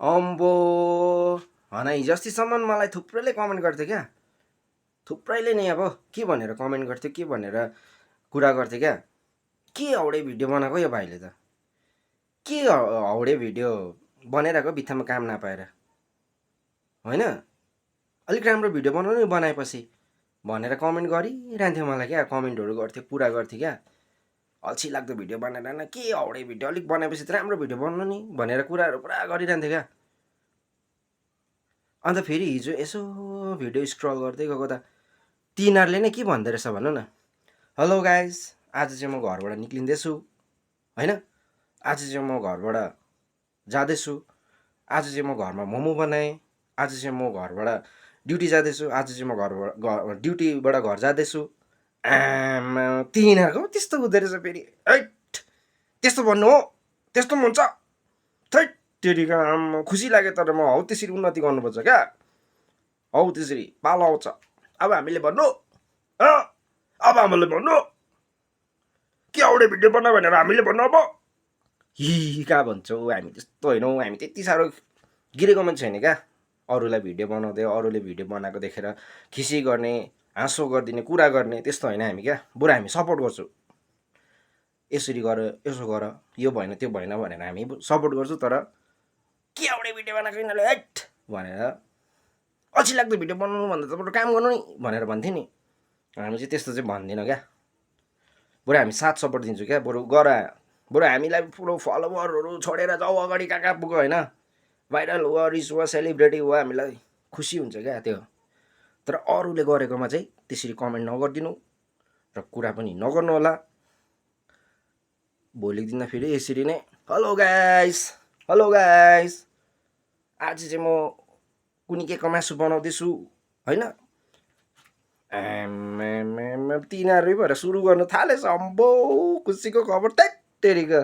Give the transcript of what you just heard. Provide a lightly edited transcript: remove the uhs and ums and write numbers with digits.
अम्बो हन हिजो अस्तिसम्म मलाई थुप्रैले कमेन्ट गर्थ्यो क्या। थुप्रैले नि अब के भनेर कमेन्ट गर्थ्यो, के भनेर कुरा गर्थ्यो क्या। के हाउडे भिडियो बनाएको यो भाइले त, के हाउडे भिडियो बनाइरहेको बित्थामा काम नपाएर होइन। अलिक राम्रो भिडियो बनाउनु नि बनाएपछि भनेर कमेन्ट गरिरहन्थ्यो मलाई क्या। कमेन्टहरू गर्थ्यो, कुरा गर्थ्यो क्या। अल्छी लाग्दो भिडियो बनाएर के हाउडे भिडियो अलिक बनाएपछि त राम्रो भिडियो बनाउनु नि भनेर कुराहरू पुरा गरिरहन्थ्यो क्या। अन्त फेरि हिजो यसो भिडियो स्क्रल गर्दै गएको त तिनीहरूले नै के भन्दो रहेछ भन्नु न। हेलो गाइज, आज चाहिँ म घरबाट निक्लिँदैछु होइन। आज चाहिँ म घरबाट जाँदैछु। आज चाहिँ म घरमा मोमो बनाएँ। आज चाहिँ म घरबाट ड्युटी जाँदैछु। आज चाहिँ म ड्युटीबाट घर जाँदैछु। आमा तिनीहरूको त्यस्तो हुँदो रहेछ फेरि। हैट, त्यस्तो भन्नु हो, त्यस्तो पनि हुन्छ। थैट तेरिका आम्मा खुसी लाग्यो। तर म हौ त्यसरी उन्नति गर्नुपर्छ क्या। हौ त्यसरी पालो आउँछ। अब हामीले भन्नु, अब हामीले भन्नु के हाउडे भिडियो बना भनेर हामीले भन्नु। अब हि कहाँ भन्छौ, हामी त्यस्तो होइनौँ। हामी त्यति साह्रो गिरेको मान्छे छैन क्या। अरूलाई भिडियो बनाउँदै अरूले भिडियो बनाएको देखेर खिसी गर्ने, हाँसो गरिदिने, कुरा गर्ने त्यस्तो होइन हामी क्या। बरु हामी सपोर्ट गर्छु, यसरी गर, यसो गर, यो भएन त्यो भएन भनेर हामी सपोर्ट गर्छु। तर के हाउडे भिडियो बनाएको यिनीहरूले हैट भनेर अल्छी लाग्दो भिडियो बनाउनु भन्दा त बरु काम गर्नु नि भनेर भन्थ्यो नि। हामी चाहिँ त्यस्तो चाहिँ भन्दैनौँ क्या। बरु हामी साथ सपोर्ट दिन्छु क्या। बरु हामीलाई पुरो फलोवरहरू छोडेर जाऊ, अगाडि कहाँ कहाँ पुग्यो होइन, भाइरल हो, रिच हो, सेलिब्रेटी हो, हामीलाई खुसी हुन्छ क्या त्यो। तर अरूले गरेकोमा चाहिँ त्यसरी कमेन्ट नगरिदिनु र कुरा पनि नगर्नु होला। भोलिको दिनमा फेरि यसरी नै हेलो गाइस, हेलो गाइस, आज चाहिँ म कुनिकेको मासु बनाउँदैछु होइन। तिनीहरू भएर सुरु गर्नु थालेछ। अम्बो खुसीको खबर त्यत्तेरीको।